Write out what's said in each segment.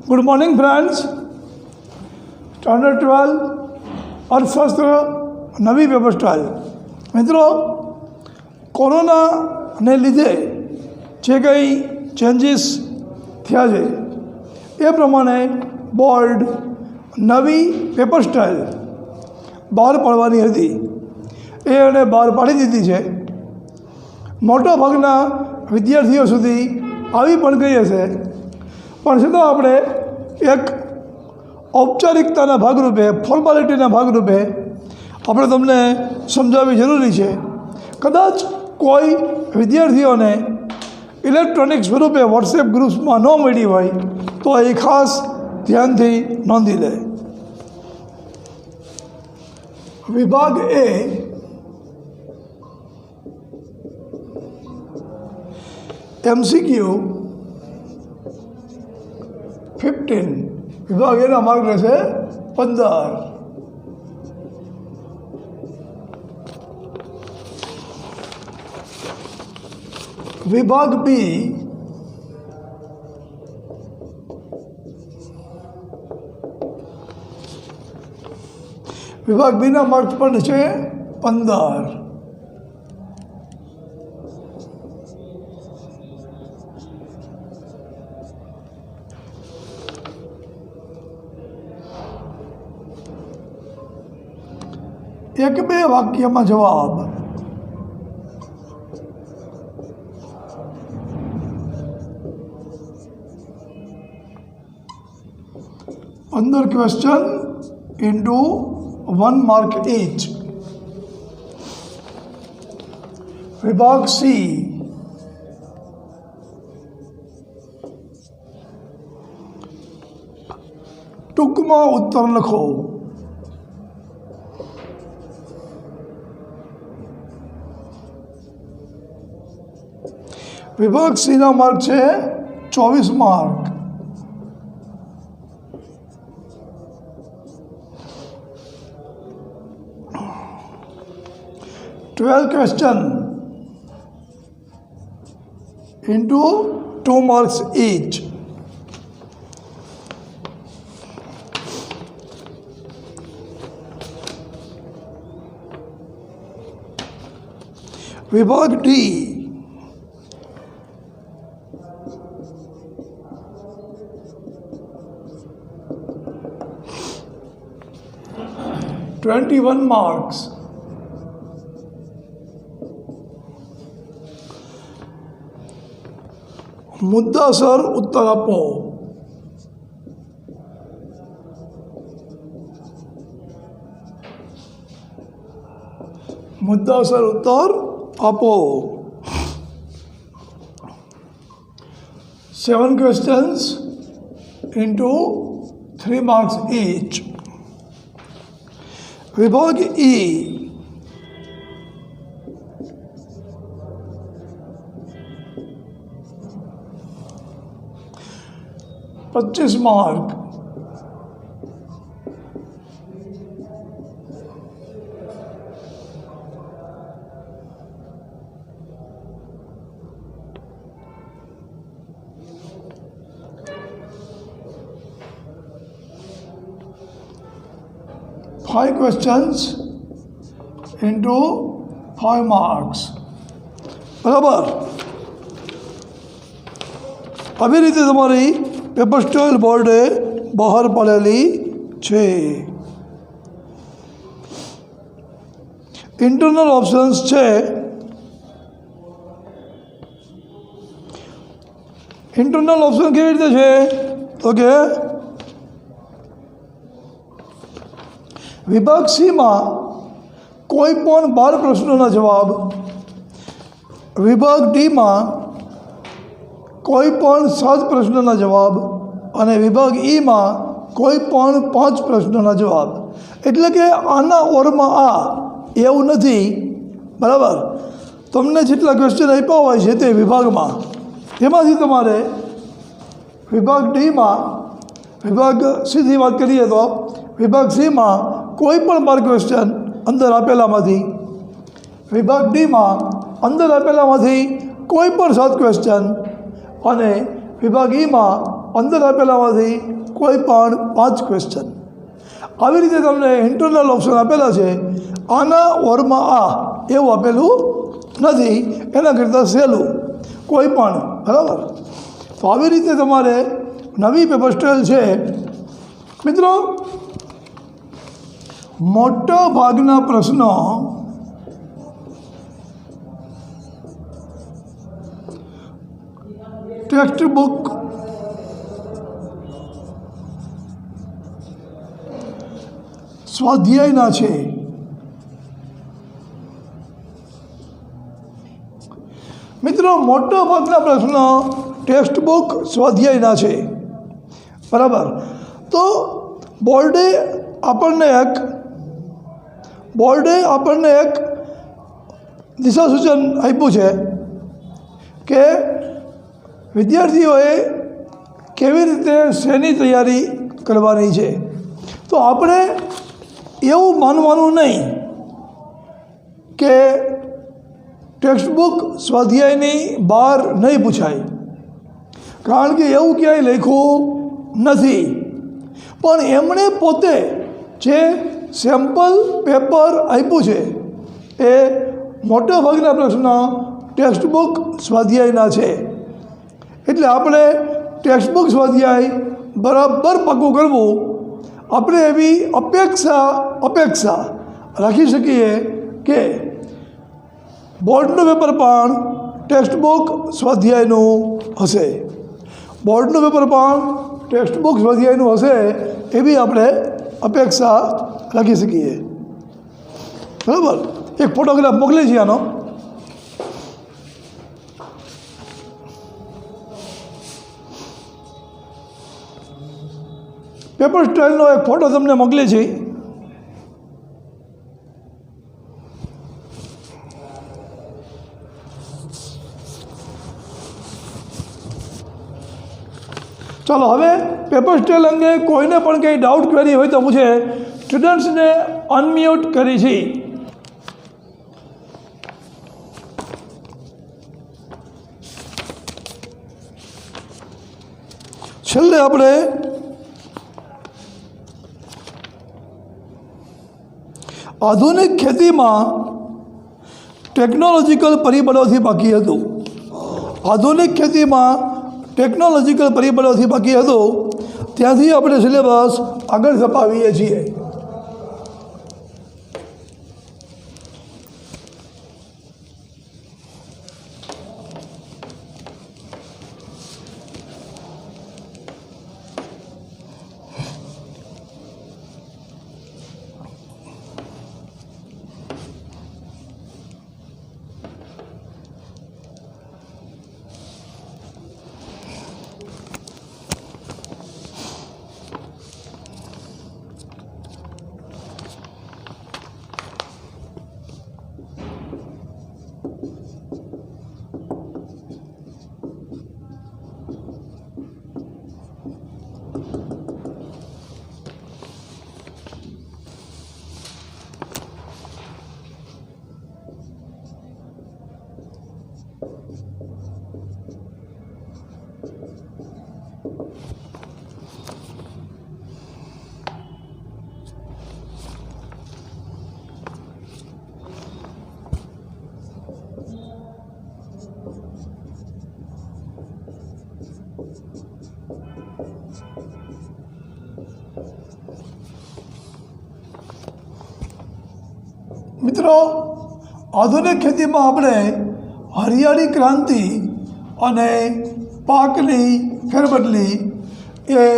Good morning friends. Standard 12 अर्थशास्त्र नवी paper style. मित्रों, corona ने लीधे जे कई चेन्जीस थया छे ए प्रमाणे बोर्ड नवी पेपर स्टाइल बहार पाडवानी हती ए एणे बहार पाडी दीधी छे। मोटा भागना विद्यार्थीओ सुधी आवी पण गई हशे, पण छतां आपणे एक औपचारिकताना भागरूपे फॉर्मालिटीना भागरूपे આપણે તમને સમજાવવી જરૂરી છે। કદાચ કોઈ વિદ્યાર્થીઓને ઇલેક્ટ્રોનિક સ્વરૂપે વોટ્સએપ ગ્રુપ્સમાં ન મળી હોય તો એ ખાસ ધ્યાનથી નોંધી લે। વિભાગ એ MCQ 15 વિભાગ એના માર્ક રહેશે 15। विभाग बी विभाग बी ना मार्क्स पण छे 15। एक बे वाक्य में जवाब। अंदर क्वेश्चन इंटू 1 मार्क ईच। विभाग सी टूंक में उत्तर लखो। विभाग सी ना मार्क है 24 mark. Twelve question into 2 marks each. विभाग डी 21 मार्क्स। मुद्दासर उत्तर आपो। मुद्दासर उत्तर आपो। 7 क्वेश्चंस इंटू 3 मार्क्स ईच। विभाग ई 25 mark. Five questions into 5 marks. बराबर। આવી રીતે તમારી पेपर स्टाइल बोर्डे बहार पड़ेली छे। इंटरनल ऑप्शन्स छे। इंटरनल ऑप्शन केवी रीते छे तो के विभाग सी में कोईपण 12 प्रश्नों जवाब, विभाग डी में कोईपण 7 प्रश्नों जवाब और विभाग ई में कोईपण 5 प्रश्नों जवाब। एटले के आना ओर में आ एवं नहीं। बराबर। तमने जेटला क्वेश्चन आप्या होय छे ते विभाग में तेमांथी तमारे विभाग डी में, विभाग सी की बात करिए तो विभाग सी में कोईपण 12 क्वेश्चन अंदर आपेलामांथी, विभाग डी में अंदर आपेलामांथी कोईपण 7 क्वेश्चन और विभाग ई में અંદર આપેલામાંથી કોઈ પણ 5 ક્વેશ્ચન આવી રીતે તમને ઇન્ટરનલ ઓપ્શન આપેલા છે. આના ઓરમાં આ એવું આપેલું નથી, એના કરતાં સહેલું કોઈ પણ. બરાબર. તો આવી રીતે તમારે નવી પેપર સ્ટાઇલ છે. મિત્રો, મોટા ભાગના પ્રશ્નો ટેક્સ્ટ બુક સ્વાધ્યાયના છે. મિત્રો, મોટા ભાગના પ્રશ્નો ટેક્સ્ટ બુક સ્વાધ્યાયના છે. બરાબર. તો બોર્ડે આપણને એક દિશા સૂચન આપ્યું છે કે વિદ્યાર્થીઓએ કેવી રીતે શેની તૈયારી કરવાની છે. તો આપણે એવું માનવાનું નહીં કે ટેક્સ્ટ બુક સ્વાધ્યાયની બહાર નહીં પૂછાય, કારણ કે એવું ક્યાંય લખ્યું નથી. પણ એમણે પોતે જે સેમ્પલ પેપર આપ્યું છે એ મોટા ભાગના પ્રશ્નો ટેક્સ્ટ બુક સ્વાધ્યાયના છે. એટલે આપણે ટેક્સ્ટ બુક સ્વાધ્યાય બરાબર પાકું કરવું, આપણે એવી અપેક્ષા રાખી શકીએ કે બોર્ડનું પેપર પણ ટેક્સ્ટ બુક સ્વાધ્યાયનું હશે. બોર્ડનું પેપર પણ ટેક્સ્ટ બુક સ્વાધ્યાયનું હશે એવી આપણે અપેક્ષા રાખી શકીએ. બરાબર. એક ફોટોગ્રાફ મોકલી છે આનો. પેપર સ્ટાઇલનો એક ફોટો તમને મોકલી છે. ચાલો, હવે પેપર સ્ટાઇલ અંગે કોઈને પણ કંઈ ડાઉટ ક્વેરી હોય તો પૂછે. સ્ટુડન્ટ્સને અનમ્યુટ કરી છે. છેલ્લે આપણે આધુનિક ખેતીમાં ટેકનોલોજીકલ પરિબળોથી બાકી હતું. આધુનિક ખેતીમાં ટેકનોલોજીકલ પરિબળોથી બાકી હતું, ત્યાંથી આપણે સિલેબસ આગળ ધપાવીએ છીએ. મિત્રો, આધુનિક ખેતીમાં આપણે હરિયાળી ક્રાંતિ અને પાકની ફેરબદલી એ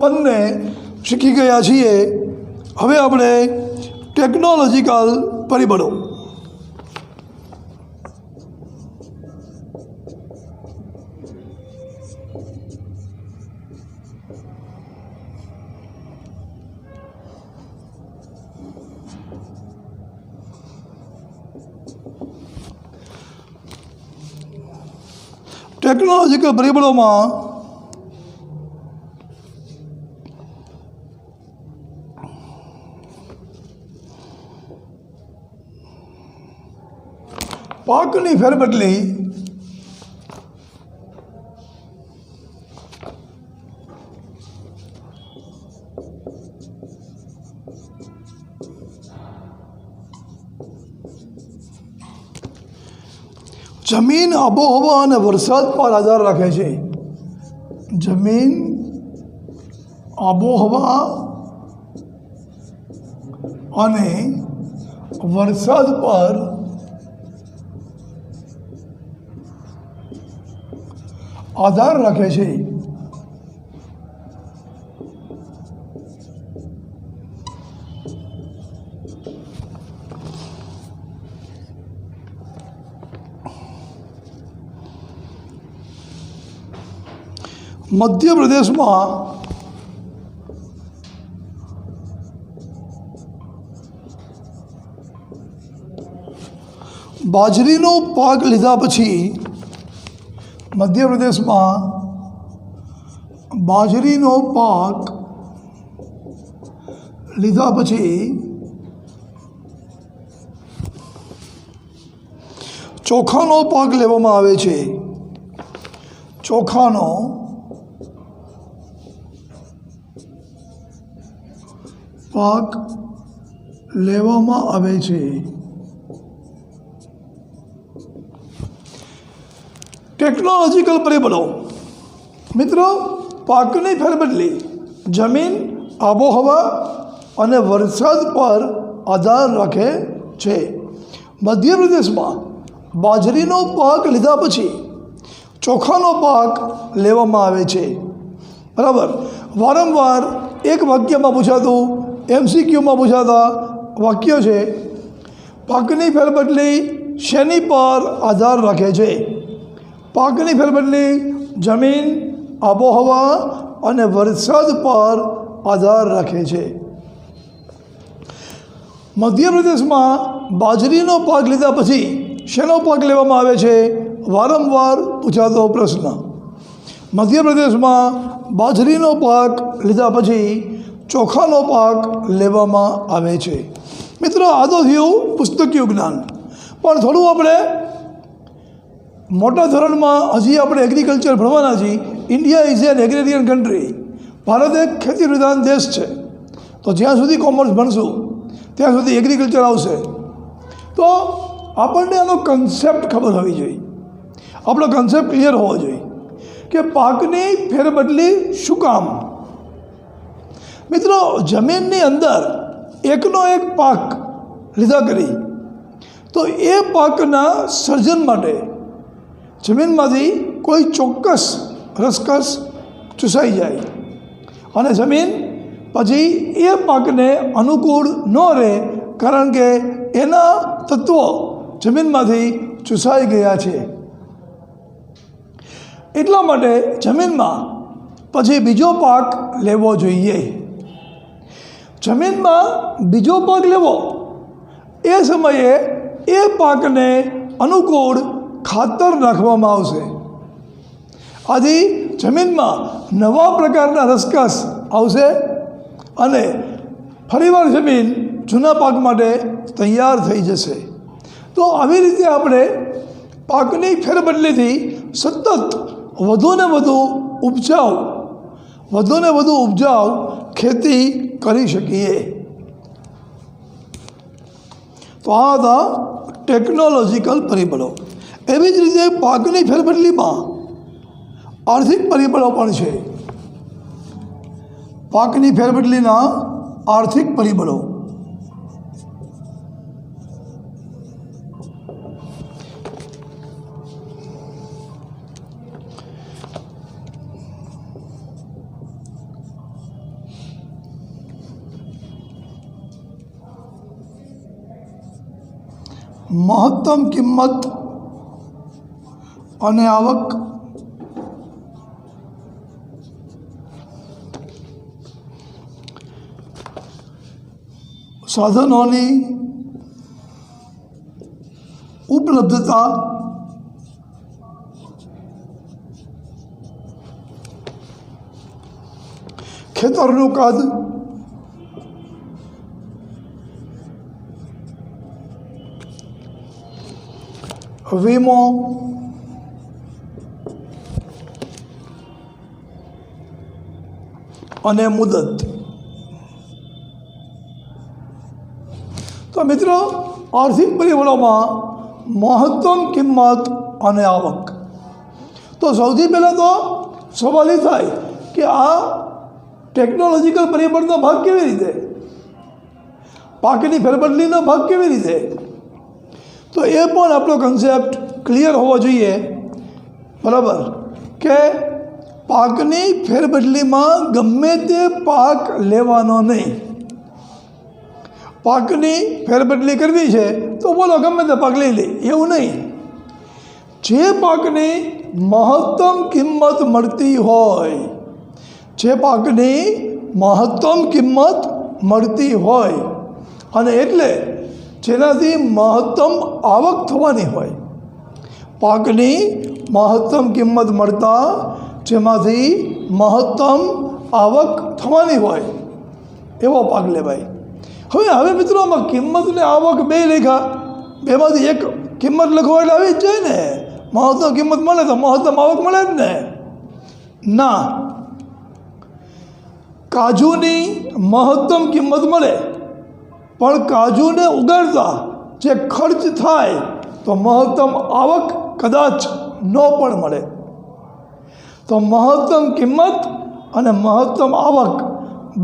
બંને શીખી ગયા છીએ. હવે આપણે ટેકનોલોજીકલ પરિબળો. ટેકનોલોજીકલ પરિબળોમાં પાકની ફેરબદલી, જમીન આબોહવા અને વરસાદ પર આધાર રાખે છે. જમીન આબોહવા અને વરસાદ પર આધાર રાખે છે. મધ્યપ્રદેશમાં બાજરીનો પાક લીધા પછી મધ્યપ્રદેશમાં બાજરીનો પાક લીધા પછી ચોખાનો પાક લેવામાં આવે છે. ચોખાનો પાક લેવામાં આવે છે. ટેકનોલોજીકલ પરિબળો. મિત્રો, પાકની ફેરબદલી જમીન આબોહવા અને વરસાદ પર આધાર રાખે છે. મધ્યપ્રદેશમાં બાજરીનો પાક લીધા પછી ચોખાનો પાક લેવામાં આવે છે. બરાબર. વારંવાર એક વાક્યમાં પૂછાતું MCQમાં પૂછાતા વાક્યો છે. પાકની ફેરબદલી શેની પર આધાર રાખે છે? પાકની ફેરબદલી જમીન આબોહવા અને વરસાદ પર આધાર રાખે છે. મધ્યપ્રદેશમાં બાજરીનો પાક લીધા પછી શેનો પાક લેવામાં આવે છે? વારંવાર પૂછાતો પ્રશ્ન. મધ્યપ્રદેશમાં બાજરીનો પાક લીધા પછી ચોખાનો પાક લેવામાં આવે છે. મિત્રો, આ તો થયું પુસ્તકીય જ્ઞાન, પણ થોડું આપણે મોટા ધોરણમાં હજી આપણે એગ્રીકલ્ચર ભણવાના છીએ. India is an agrarian country. Bharat એક ખેતી પ્રધાન દેશ છે. તો જ્યાં સુધી કોમર્સ ભણશું ત્યાં સુધી એગ્રીકલ્ચર આવશે. તો આપણને આનો કન્સેપ્ટ ખબર હોવી જોઈએ. આપણો કન્સેપ્ટ ક્લિયર હોવો જોઈએ કે પાકની ફેરબદલી શું કામ. મિત્રો, જમીનની અંદર એકનો એક પાક લીધા કરી તો એ પાકના સર્જન માટે જમીનમાંથી કોઈ ચોક્કસ રસકસ ચૂસાઈ જાય અને જમીન પછી એ પાકને અનુકૂળ ન રહે, કારણ કે એના તત્વો જમીનમાંથી ચૂસાઈ ગયા છે. એટલા માટે જમીનમાં પછી બીજો પાક લેવો જોઈએ. જમીનમાં બીજો પાક લેવો એ સમયે એ પાકને અનુકૂળ ખાતર નાખવામાં આવશે. આથી જમીનમાં નવા પ્રકારના રસકસ આવશે અને ફરીવાર જમીન જૂના પાક માટે તૈયાર થઈ જશે. તો આવી રીતે આપણે પાકની ફેરબદલીથી સતત વધુને વધુ ઉપજાઉ ખેતી કરી શકીએ. તો આ હતા ટેકનોલોજીકલ પરિબળો. એવી જ રીતે પાકની ફેરબદલીમાં આર્થિક પરિબળો પણ છે. પાકની ફેરબદલીના આર્થિક પરિબળો. મહત્તમ કિંમત અને આવક, સાધનોની ઉપલબ્ધતા, ખેતરનું કદ, વીમો, અને મુદત. તો મિત્રો, આર્થિક પરિબળોમાં મહત્તમ કિંમત અને આવક। તો સૌથી પહેલાં તો સવાલ એ થાય કે આ ટેકનોલોજીકલ પરિબળનો ભાગ કેવી રીતે, પાકની ફેરબદલીનો ભાગ કેવી રીતે, તો એ પણ આપણો કન્સેપ્ટ ક્લિયર હોવો જોઈએ, બરાબર, કે પાકની ફેરબદલીમાં ગમે તે પાક લેવાનો નહીં। પાકની ફેરબદલી કરવી છે તો બોલો ગમે તે પાક લઈ લે, એવું નહીં। જે પાકની મહત્તમ કિંમત મળતી હોય, જે પાકની મહત્તમ કિંમત મળતી હોય અને એટલે જેનાથી મહત્તમ આવક થવાની હોય, પાકની મહત્તમ કિંમત મળતા જેમાંથી મહત્તમ આવક થવાની હોય એવો પાક લેવાય। હવે મિત્રો આમાં કિંમત ને આવક બે લેખા, બેમાંથી એક કિંમત લખો એટલે આવી જ જાય ને, મહત્તમ કિંમત મળે તો મહત્તમ આવક મળે જ ને? ના, કાજુની મહત્તમ કિંમત મળે પણ કાજુને ઉગાડતા જે ખર્ચ થાય તો મહત્તમ આવક કદાચ ન પણ મળે। તો મહત્તમ કિંમત અને મહત્તમ આવક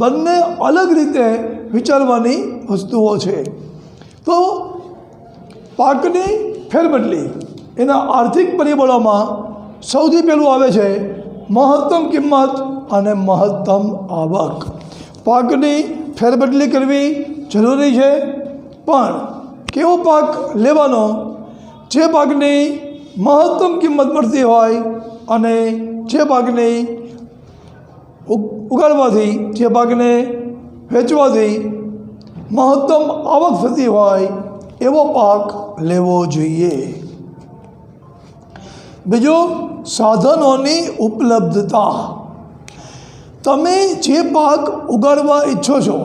બંને અલગ રીતે વિચારવાની વસ્તુઓ છે। તો પાકની ફેરબદલી એના આર્થિક પરિબળોમાં સૌથી પહેલું આવે છે મહત્તમ કિંમત અને મહત્તમ આવક। પાકની ફેરબદલી કરવી જરૂરી છે, પણ કેવો પાક લેવાનો? જે પાકની મહત્તમ કિંમત મળતી હોય અને જે પાકની ઉગાડવાથી, જે પાકને વેચવાથી મહત્તમ આવક થતી હોય એવો પાક લેવો જોઈએ। બીજું, સાધનોની ઉપલબ્ધતા। તમે જે પાક ઉગાડવા ઈચ્છો છો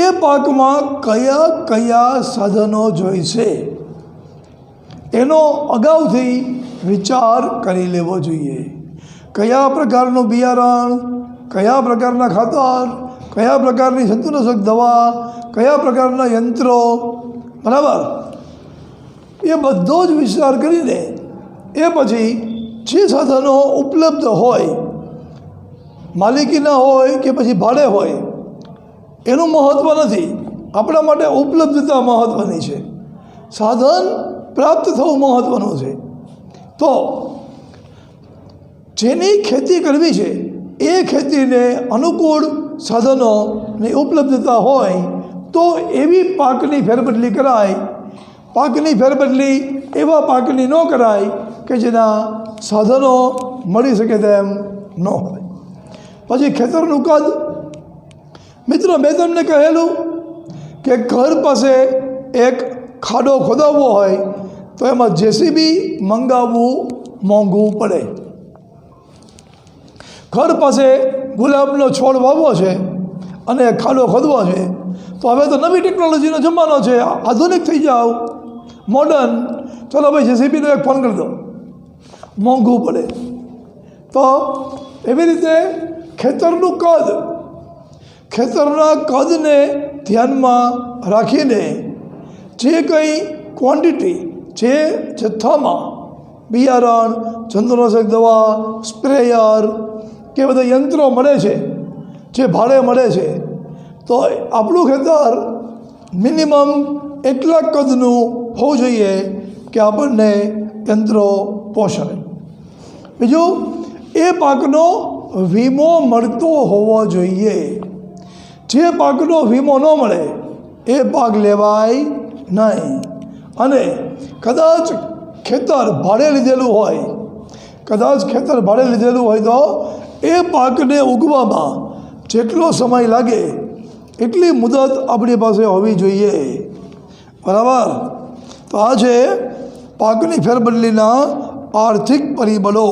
એ પાકમાં કયા કયા સાધનો જોઈશે એનો અગાઉથી વિચાર કરી લેવો જોઈએ। કયા પ્રકારનું બિયારણ, કયા પ્રકારના ખાતર, કયા પ્રકારની જંતુનાશક દવા, કયા પ્રકારના યંત્રો, બરાબર, એ બધો જ વિચાર કરીને એ પછી જે સાધનો ઉપલબ્ધ હોય, માલિકીના હોય કે પછી ભાડે હોય, એનું મહત્ત્વ નથી, આપણા માટે ઉપલબ્ધતા મહત્ત્વની છે, સાધન પ્રાપ્ત થવું મહત્ત્વનું છે। તો જેની ખેતી કરવી છે એ ખેતીને અનુકૂળ સાધનોની ઉપલબ્ધતા હોય તો એવી પાકની ફેરબદલી કરાય। પાકની ફેરબદલી એવા પાકની ન કરાય કે જેના સાધનો મળી શકે તેમ ન હોય। પછી ખેતરનું કદ। મિત્રો, મેં તમને કહેલું કે ઘર પાસે એક ખાડો ખોદાવવો હોય તો એમાં જેસીબી મંગાવવું મોંઘું પડે। ઘર પાસે ગુલાબનો છોડ વાવવો છે અને ખાડો ખોદવો છે તો હવે તો નવી ટેકનોલોજીનો જમાનો છે, આધુનિક થઈ જાઓ, મોડર્ન, ચલો ભાઈ જેસીબીનો એક ફોન કરી દો, મોંઘું પડે। તો એવી રીતે ખેતરનું કદ, ખેતરના કદને ધ્યાનમાં રાખીને જે કંઈ ક્વોન્ટિટી, જે જથ્થામાં બિયારણ, જંતુનાશક દવા, સ્પ્રેયર કે બધા યંત્રો મળે છે, જે ભાડે મળે છે, તો આપણું ખેતર મિનિમમ એટલા કદનું હોવું જોઈએ કે આપણને યંત્રો પોષાય। બીજું, એ પાકનો વીમો મળતો હોવો જોઈએ। જે પાકનો વીમો ન મળે એ પાક લેવાય નહીં। અને કદાચ ખેતર ભાડે લીધેલું હોય, કદાચ ખેતર ભાડે લીધેલું હોય તો એ પાકને ઉગવામાં જેટલો સમય લાગે એટલી મુદત આપણી પાસે હોવી જોઈએ, બરાબર। તો આ છે પાકની ફેરબદલીના આર્થિક પરિબળો।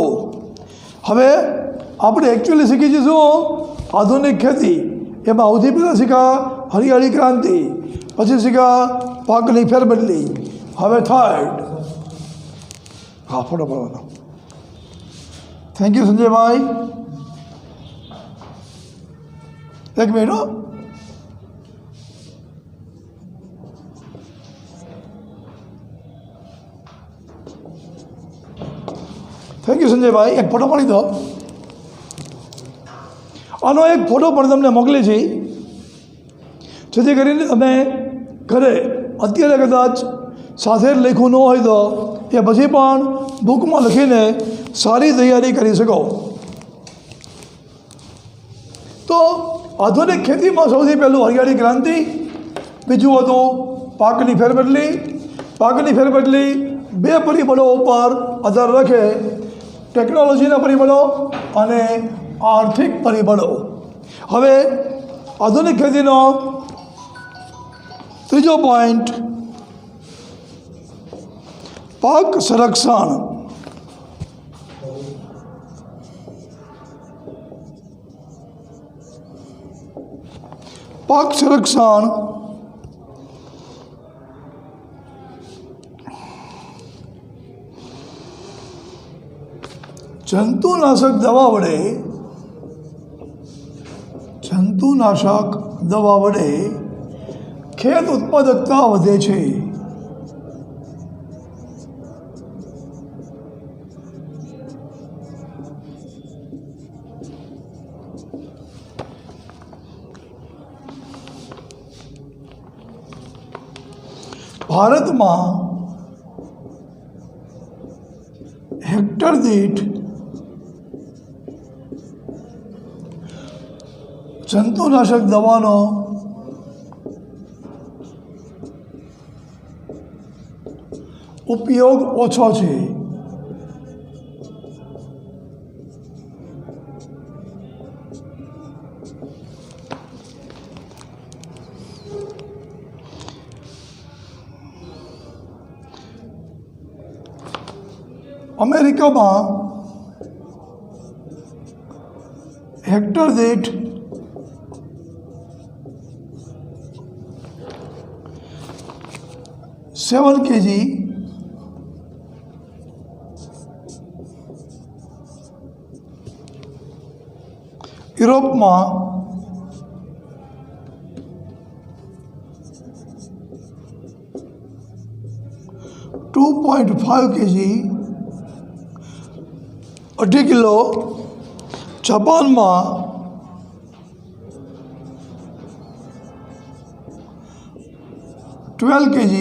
હવે આપણે એકચ્યુઅલી શીખી જઈશું આધુનિક ખેતી, એમાં સૌથી પહેલાં શીખા હરિયાળી ક્રાંતિ, પછી શીખા પાકની ફેરબદલી, હવે થર્ડ, હા ફોટો પાડવાનો। થેન્ક યુ સંજયભાઈ, એક મિનિટ હો। થેન્ક યુ સંજયભાઈ. એક ફોટો પાડી દો. આનો એક ફોટો પણ તમને મોકલી છે, જેથી કરીને તમે ઘરે અત્યારે કદાચ સાથે લખ્યું ન હોય તો એ પછી પણ બુકમાં લખીને સારી તૈયારી કરી શકો. તો આધુનિક ખેતીમાં સૌથી પહેલું હરિયાળી ક્રાંતિ, બીજું હતું પાકની ફેરબદલી. પાકની ફેરબદલી બે પરિબળો ઉપર આધાર રાખે, ટેકનોલોજીના પરિબળો અને આર્થિક પરિબળો. હવે આધુનિક ખેતીનો ત્રીજો પોઈન્ટ, પાક સંરક્ષણ. પાક સંરક્ષણ જંતુનાશક દવા વડે ખેત ઉત્પાદકતા વધે છે. ભારતમાં હેક્ટર દીઠ જંતુનાશક દવાનો ઉપયોગ ઓછો છે. અમેરિકામાં હેક્ટર દીઠ 7 kg યુરોપમાં 2.5 kg 2.5 કિલો, જાપાનમાં 12 kg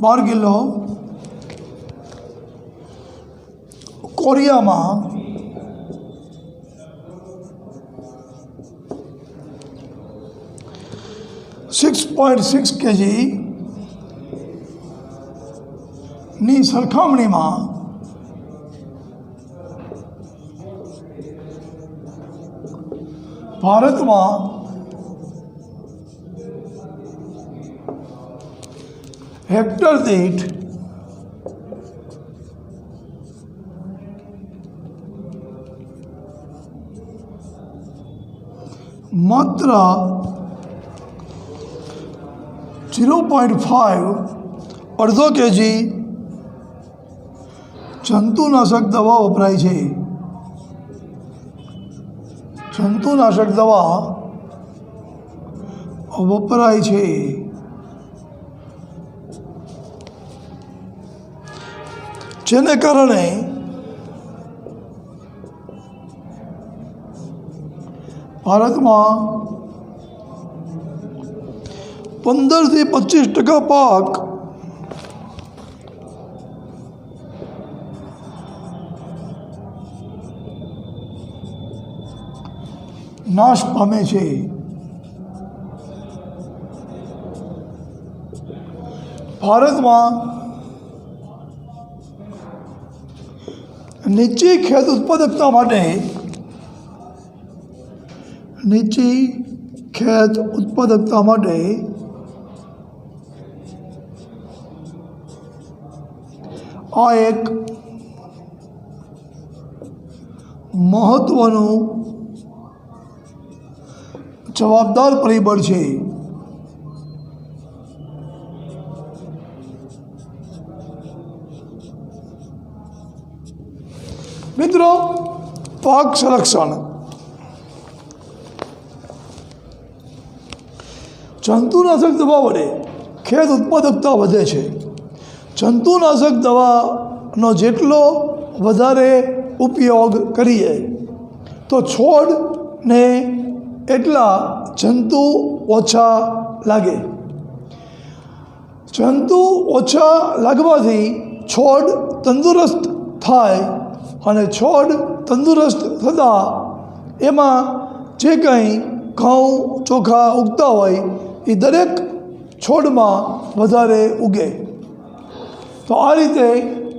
12 કિલો, કોરિયામાં 6.6 kg ની સરખામણીમાં ભારતમાં હેક્ટર દીઠ માત્ર 0.5 અડધો કેજી જંતુનાશક દવા વપરાય છે. જંતુનાશક દવા વપરાય છે. જેને કારણે ભારતમાં 15 થી 25% પાક નાશ પામે છે. ભારતમાં નીચી ખેત ઉત્પાદકતા માટે આ એક મહત્વનું જવાબદાર પરિબળ છે. મિત્રો, પાક સંરક્ષણ. જંતુનાશક દવા વડે ખેત ઉત્પાદકતા વધે છે. જંતુનાશક દવાનો જેટલો વધારે ઉપયોગ કરીએ તો છોડને એટલા જંતુ ઓછા લાગે. જંતુ ઓછા લાગવાથી છોડ તંદુરસ્ત થાય અને છોડ તંદુરસ્ત થતાં એમાં જે કંઈ ઘઉં ચોખા ઉગતા હોય એ દરેક છોડમાં વધારે ઉગે. તો આ રીતે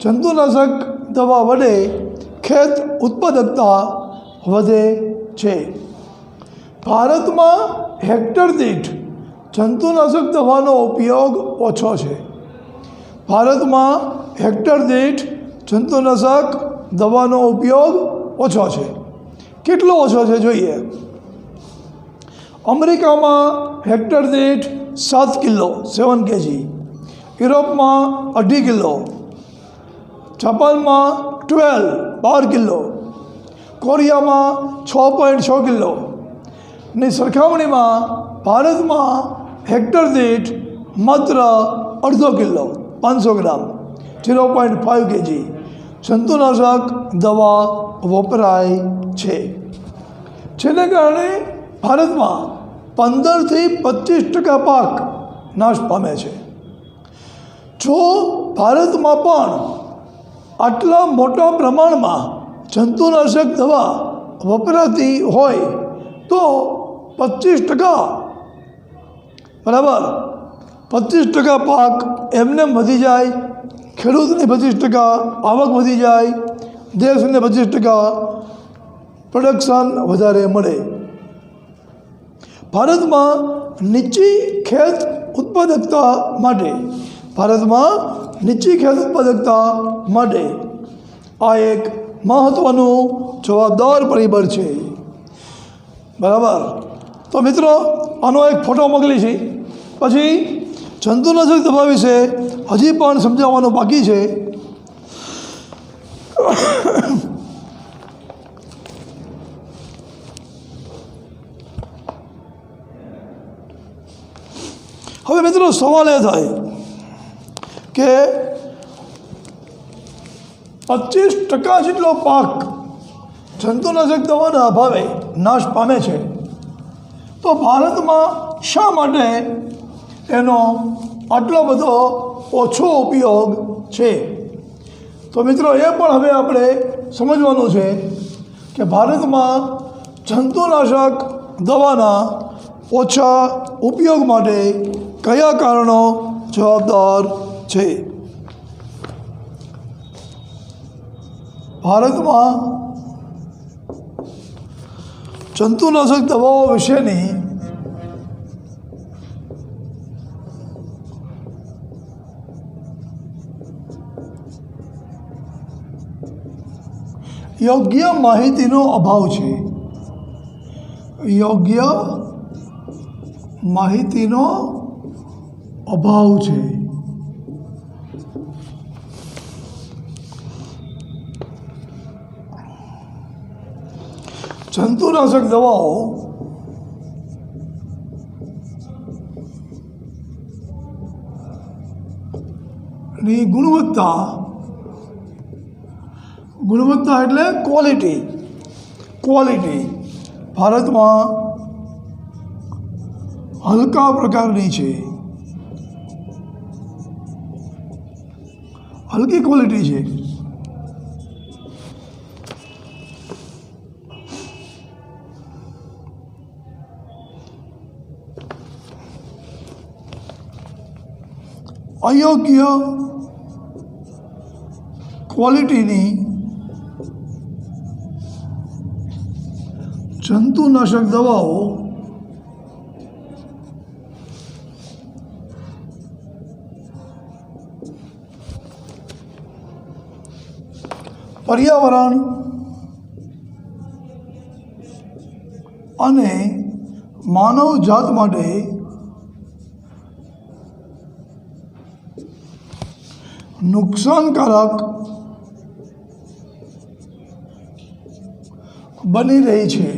જંતુનાશક દવા વડે ખેત ઉત્પાદકતા વધે છે. ભારતમાં હેક્ટર દીઠ જંતુનાશક દવાનો ઉપયોગ ઓછો છે. ભારતમાં હેક્ટર દીઠ જંતુનાશક દવાનો ઉપયોગ ઓછો છે. કેટલો ઓછો છે જોઈએ. અમેરિકામાં હેક્ટર દીઠ 7 કિલો 7 kg, યુરોપમાં 2.5 કિલો, જાપાનમાં 12 કિલો, કોરિયામાં 6.6 કિલો ની સરખામણીમાં ભારતમાં હેક્ટર દીઠ માત્ર 1/2 કિલો 500 ગ્રામ 0.5 kg જંતુનાશક દવા વપરાય છે. જેને કારણે ભારતમાં 15થી 25% પાક નાશ પામે છે. જો ભારતમાં પણ આટલા મોટા પ્રમાણમાં જંતુનાશક દવા વપરાતી હોય તો 25% બરાબર 25% પાક એમને વધી જાય, ખેડૂતની 25% આવક વધી જાય, દેશને 25% પ્રોડક્શન વધારે મળે. ભારતમાં નીચી ખેત ઉત્પાદકતા માટે આ એક મહત્ત્વનું જવાબદાર પરિબળ છે. બરાબર. તો મિત્રો આનો એક ફોટો મોકલી છે. પછી જંતુનાશક દવા વિશે હજી પણ સમજાવવાનું બાકી છે. હવે મિત્રો સવાલ એ થાય કે 25% જેટલો પાક જંતુનાશક દવાના અભાવે નાશ પામે છે, તો ભારતમાં શા માટે એનો આટલો બધો ઓછો ઉપયોગ છે? તો મિત્રો એ પણ હવે આપણે સમજવાનું છે કે ભારતમાં જંતુનાશક દવાના ઓછા ઉપયોગ માટે કયા કારણો જવાબદાર છે. ભારતમાં જંતુનાશક દવાઓ વિશેની યોગ્ય માહિતીનો અભાવ છે. યોગ્ય માહિતીનો અભાવ છે. જંતુનાશક દવાઓ ની ગુણવત્તા એટલે ક્વોલિટી ભારતમાં હલકા પ્રકારની છે, હલકી ક્વોલિટી છે. અયોગ્ય ક્વોલિટીની જંતુનાશક દવાઓ પર્યાવરણ અને માનવ જાત માટે નુકસાનકારક બની રહી છે.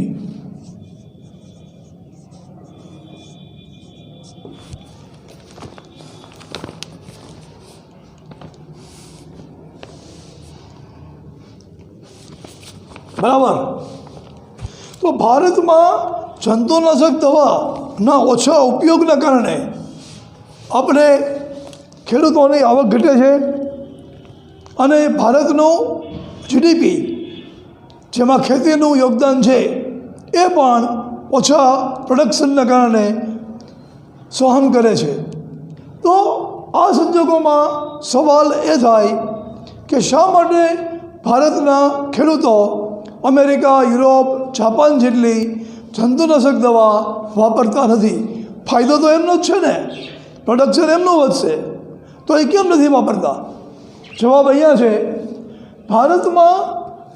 બરાબર. તો ભારતમાં જંતુનાશક દવાના ઓછા ઉપયોગના કારણે આપણે ખેડૂતોની આવક ઘટે છે અને ભારતનું જીડીપી જેમાં ખેતીનું યોગદાન છે એ પણ ઓછા પ્રોડક્શનના કારણે સહન કરે છે. તો આ સંજોગોમાં સવાલ એ થાય કે શા માટે ભારતના ખેડૂતો અમેરિકા, યુરોપ, જાપાન જેટલી જંતુનાશક દવા વાપરતા નથી? ફાયદો તો એમનો જ છે ને, પ્રોડક્શન એમનું વધશે, તો એ કેમ નથી વાપરતા? જવાબ અહીંયા છે, ભારતમાં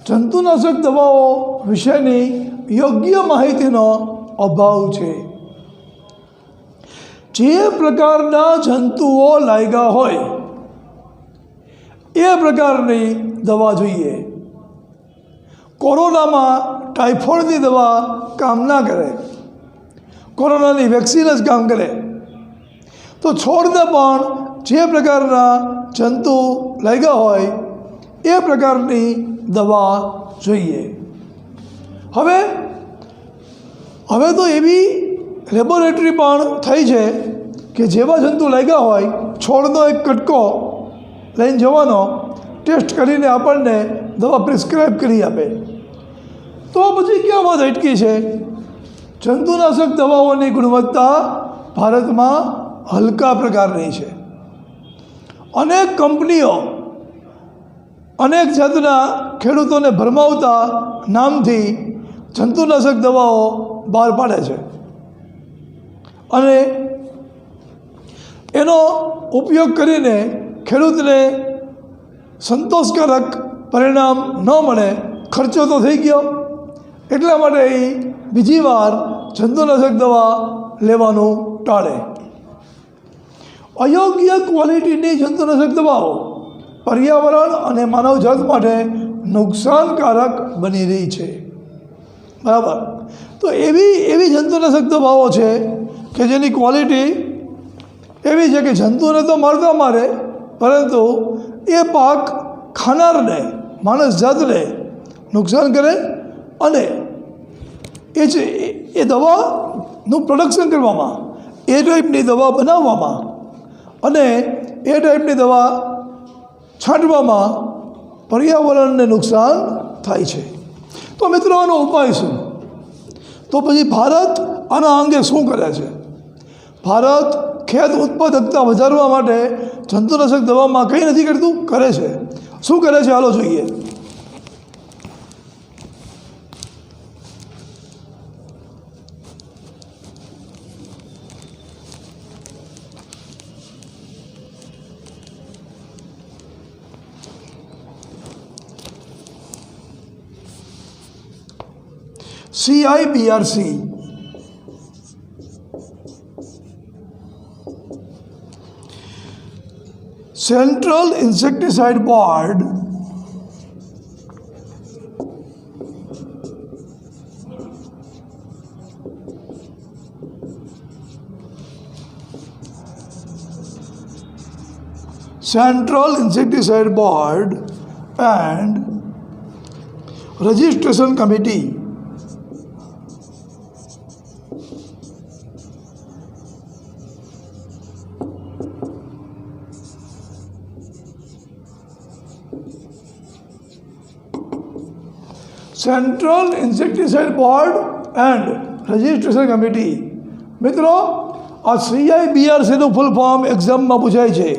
જંતુનાશક દવાઓ વિશેની યોગ્ય માહિતીનો અભાવ છે. જે પ્રકારના જંતુઓ લાગ્યા હોય એ પ્રકારની દવા જોઈએ. કોરોનામાં ટાઇફોઇડની દવા કામ ના કરે, કોરોનાની વેક્સિન જ કામ કરે. તો છોડને પણ જે પ્રકારના જંતુ લાગ્યા હોય એ પ્રકારની દવા જોઈએ. હવે તો એવી લેબોરેટરી પણ થઈ છે કે જેવા જંતુ લાગ્યા હોય છોડનો એક કટકો લઈને જવાનો, ટેસ્ટ કરીને આપણને દવા પ્રિસ્ક્રાઇબ કરી આપે. તો પછી ક્યાં વાત અટકી છે? જંતુનાશક દવાઓની ગુણવત્તા ભારતમાં હલકા પ્રકારની છે. અનેક કંપનીઓ અનેક જાતના ખેડૂતોને ભરમાવતા નામથી જંતુનાશક દવાઓ બહાર પાડે છે અને એનો ઉપયોગ કરીને ખેડૂતને સંતોષકારક પરિણામ ન મળે, ખર્ચો તો થઈ ગયો, એટલા માટે એ બીજી વાર જંતુનાશક દવા લેવાનું ટાળે. અયોગ્ય ક્વોલિટીની જંતુનાશક દવાઓ પર્યાવરણ અને માનવજાત માટે નુકસાનકારક બની રહી છે. બરાબર. તો એવી જંતુનાશક દવાઓ છે કે જેની ક્વોલિટી એવી છે કે જંતુને તો મારતા મારે, પરંતુ એ પાક ખાનારને, માણસ જાતને નુકસાન કરે અને એ દવાનું પ્રોડક્શન કરવામાં, એ ટાઈપની દવા બનાવવામાં અને એ ટાઈપની દવા છાંટવામાં પર્યાવરણને નુકસાન થાય છે. તો મિત્રો આનો ઉપાય શું? તો પછી ભારત આના અંગે શું કરે છે? ભારત ખેત ઉત્પાદકતા વધારવા માટે જંતુનાશક દવામાં કંઈ નથી કરતું? કરે છે. શું કરે છે? હાલો જોઈએ. CIBRC Central Insecticide Board and Registration Committee central insecticide board and registration committee. મિત્રો, આ CIBRCનું ફૂલ ફોર્મ એક્ઝામમાં પૂછાય છે,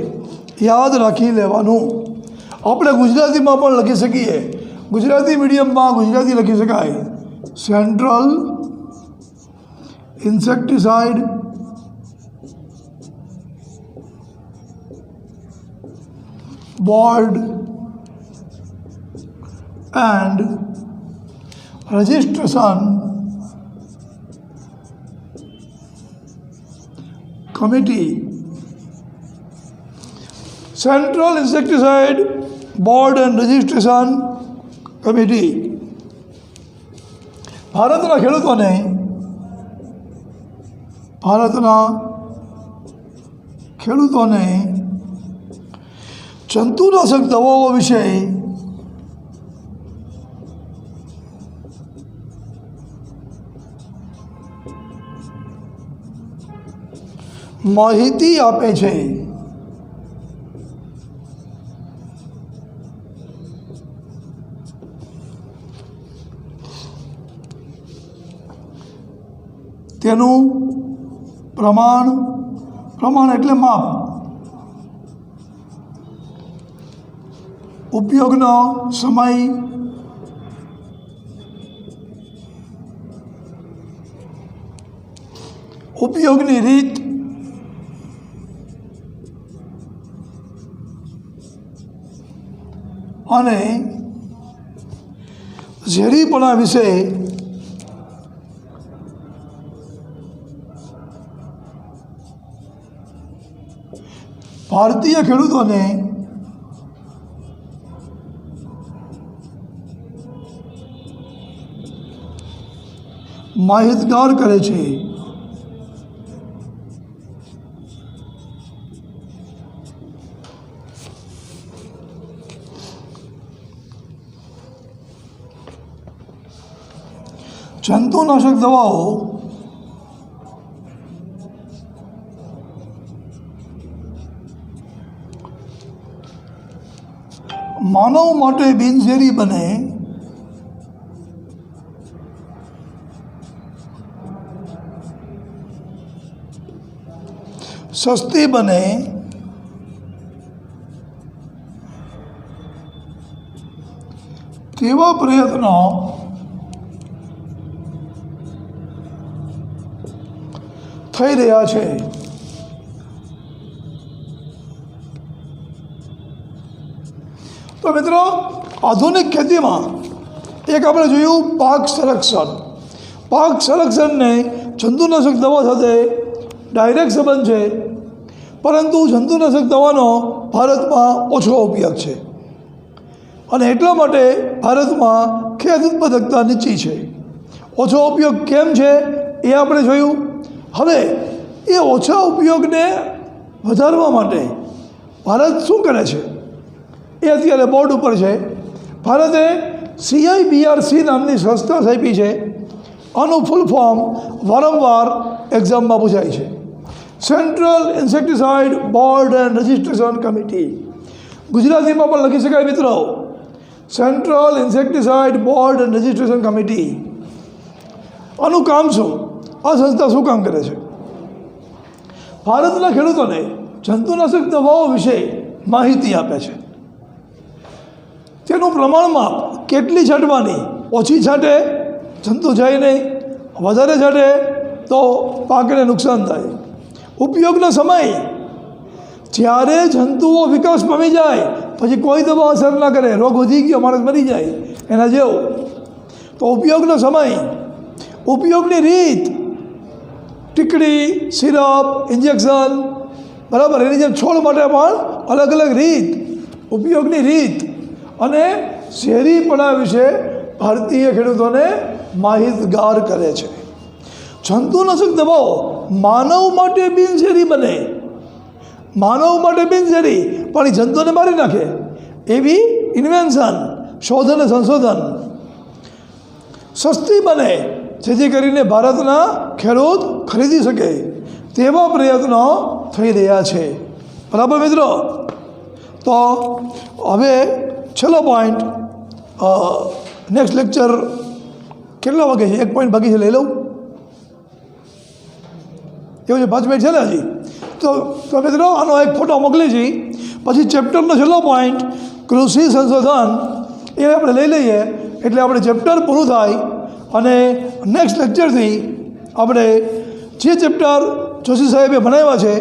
યાદ રાખી લેવાનું. આપણે ગુજરાતીમાં પણ લખી શકીએ, ગુજરાતી મીડિયમમાં ગુજરાતી લખી શકાય. Central insecticide board and registration committee. Central insecticide board and registration committee ભારતના ખેડૂતોને જંતુનાશક દવાઓ વિશે માહિતી આપે છે. તેનું પ્રમાણ એટલે માપ. ઉપયોગનો સમય, ઉપયોગની રીત, અને ઝેરીપણા વિશે ભારતીય ખેડૂતોને માહિતગાર કરે છે. જંતુનાશક દવાઓ માનવ માટે બિનઝેરી બને, સસ્તી બને, તેવા પ્રયત્નો થઈ રહ્યા છે. તો મિત્રો, આધુનિક ખેતીમાં એક આપણે જોયું પાક સંરક્ષણ. પાક સંરક્ષણને જંતુનાશક દવા સાથે ડાયરેક્ટ સંબંધ છે, પરંતુ જંતુનાશક દવાનો ભારતમાં ઓછો ઉપયોગ છે અને એટલા માટે ભારતમાં ખેત ઉત્પાદકતા નીચી છે. ઓછો ઉપયોગ કેમ છે એ આપણે જોયું. હવે એ ઓછા ઉપયોગને વધારવા માટે ભારત શું કરે છે એ અત્યારે બોર્ડ ઉપર છે. ભારતે CIBRC નામની સંસ્થા સ્થાપી છે. આનું ફૂલ ફોર્મ વારંવાર એક્ઝામમાં પૂછાય છે. Central insecticide board and registration committee. ગુજરાતીમાં પણ લખી શકાય મિત્રો, central insecticide board and registration committee. આનું કામ શું? આ સંસ્થા શું કામ કરે છે? ભારતના ખેડૂતોને જંતુનાશક દવાઓ વિશે માહિતી આપે છે. તેનું પ્રમાણમાં કેટલી છાંટવાની, ઓછી છાંટે જંતુ જાય નહીં, વધારે છાંટે તો પાકને નુકસાન થાય. ઉપયોગનો સમય, જ્યારે જંતુઓ વિકાસ પામી જાય પછી કોઈ દવા અસર ના કરે, રોગ વધી ગયો, માણસ મરી જાય એના જેવું. તો ઉપયોગનો સમય, ઉપયોગની રીત, ટીકડી, સિરપ, ઇન્જેક્શન, બરાબર. એની જેમ છોડ માટે પણ અલગ અલગ રીત, ઉપયોગની રીત અને ઝેરીપણા વિશે ભારતીય ખેડૂતોને માહિતગાર કરે છે. જંતુનાશક દવાઓ માનવ માટે બિનઝેરી બને, માનવ માટે બિનઝેરી પણ એ જંતુને મારી નાખે એવી ઇન્વેન્શન, શોધ અને સંશોધન. સસ્તી બને જેથી કરીને ભારતના ખેડૂત ખરીદી શકે તેવા પ્રયત્નો થઈ રહ્યા છે. બરાબર મિત્રો. તો હવે છેલ્લો પોઈન્ટ, નેક્સ્ટ લેક્ચર કેટલા વાગે છે? 1 પોઈન્ટ બાકી છે, લઈ લઉં એવું છે? 5 મિનિટ છે ને હજી? તો મિત્રો આનો એક ફોટો મોકલી છે. પછી ચેપ્ટરનો છેલ્લો પોઈન્ટ કૃષિ સંશોધન એ આપણે લઈ લઈએ એટલે આપણે ચેપ્ટર પૂરું થાય અને નેક્સ્ટ લેક્ચરથી આપણે જે ચેપ્ટર જોશી સાહેબે ભણાવ્યા છે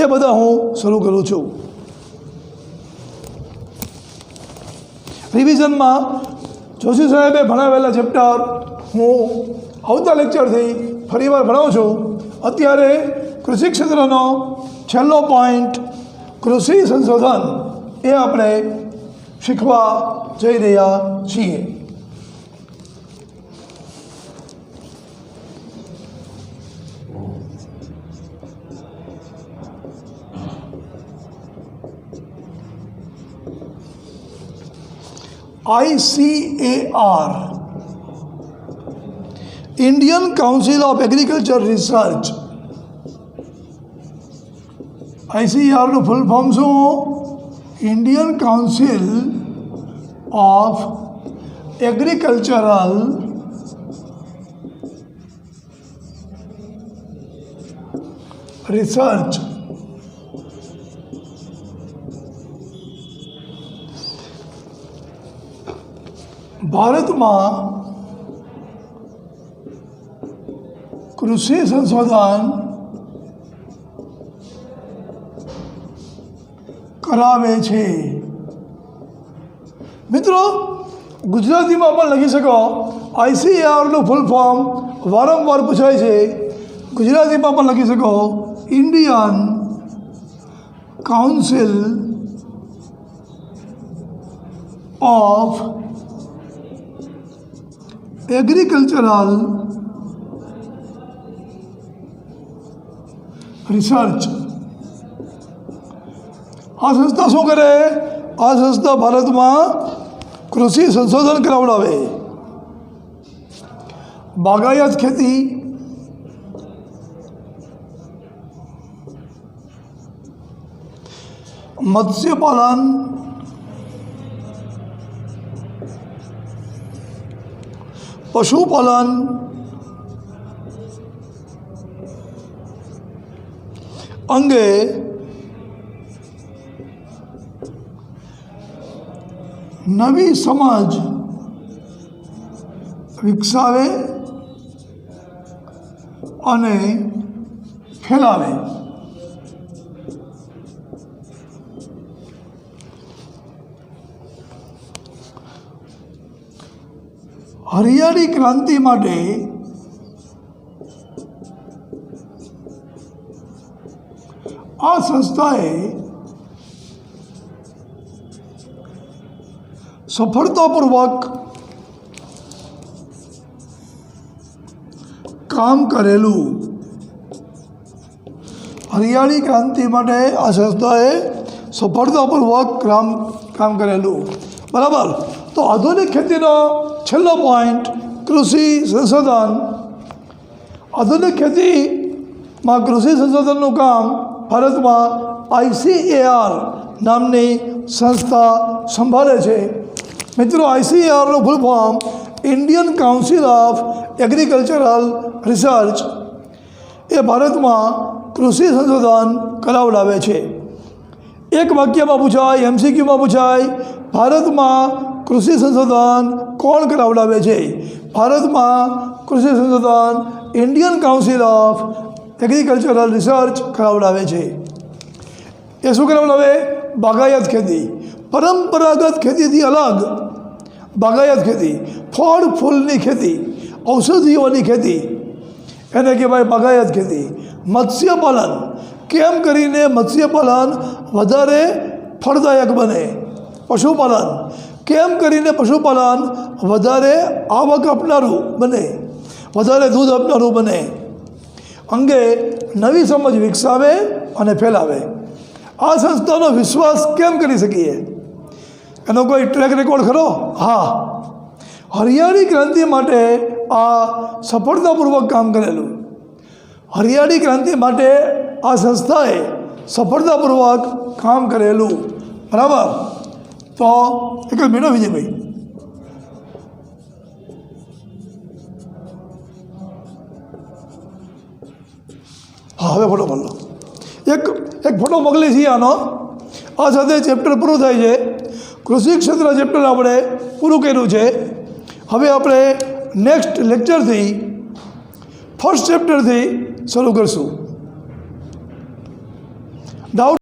એ બધા હું શરૂ કરું છું. રિવિઝનમાં જોશી સાહેબે ભણાવેલા ચેપ્ટર હું આવતા લેક્ચરથી ફરીવાર ભણાવું છું. અત્યારે કૃષિ ક્ષેત્રનો છેલ્લો પોઈન્ટ કૃષિ સંશોધન એ આપણે શીખવા જઈ રહ્યા છીએ. ICAR, Indian Council of Agriculture Research, ICARનું ફૂલ ફોર્મ શું? Indian council of agricultural research. ભારતમાં કૃષિ સંશોધન કરાવે છે. મિત્રો ગુજરાતીમાં પણ લખી શકો. ICARનું ફૂલ ફોર્મ વારંવાર પૂછાય છે. ગુજરાતીમાં પણ લખી શકો Indian council of agricultural research. આ સંસ્થા શું કરે? આ સંસ્થા ભારતમાં કૃષિ સંશોધન કરાવડાવે. બાગાયત ખેતી, મત્સ્યપાલન, પશુપાલન, અંગે નવી સમજ વિકસાવે અને ફેલાવે. હરિયાળી ક્રાંતિ માટે આ સંસ્થાએ સફળતાપૂર્વક કામ કરેલું. હરિયાળી ક્રાંતિ માટે આ સંસ્થાએ સફળતાપૂર્વક કામ કરેલું. બરાબર. તો આધુનિક ખેતીનો છેલ્લો પોઈન્ટ કૃષિ સંશોધન. આધુનિક ખેતીમાં કૃષિ સંશોધનનું કામ ભારતમાં ICAR નામની સંસ્થા સંભાળે છે. મિત્રો ICARનું full form Indian council of agricultural research એ ભારતમાં કૃષિ સંશોધન કરાવડાવે છે. એક વાક્યમાં પૂછાય, MCQમાં પૂછાય, ભારતમાં કૃષિ સંશોધન કોણ કરાવડાવે છે? ભારતમાં કૃષિ સંશોધન Indian council of agricultural research કરાવડાવે છે. એ શું કરાવડાવે? બાગાયત ખેતી. પરંપરાગત ખેતીથી અલગ બાગાયત ખેતી, ફળ ફૂલની ખેતી, ઔષધિઓની ખેતી, એને કહેવાય બાગાયત ખેતી. મત્સ્યપાલન, કેમ કરીને મત્સ્યપાલન વધારે ફળદાયક બને. પશુપાલન, કેમ કરીને પશુપાલન વધારે આવક આપનારું બને, વધારે દૂધ આપનારું બને, અંગે નવી સમજ વિકસાવે અને ફેલાવે. આ સંસ્થાનો વિશ્વાસ કેમ કરી શકીએ? એનો કોઈ ટ્રેક રેકોર્ડ ખરો? હા, હરિયાળી ક્રાંતિ માટે આ સફળતાપૂર્વક કામ કરેલું. હરિયાળી ક્રાંતિ માટે આ સંસ્થાએ સફળતાપૂર્વક કામ કરેલું. બરાબર. તો એક જ મિનિટ વિજયભાઈ. હા, હવે ફોટો મોકલો. એક ફોટો મોકલી છીએ આનો. આ સાથે ચેપ્ટર પૂરું થાય છે. કૃષિ ક્ષેત્ર ચેપ્ટર આપણે પૂરું કર્યું છે. હવે આપણે નેક્સ્ટ લેક્ચરથી ફર્સ્ટ ચેપ્ટરથી શરૂ કરીશું. ડાઉટ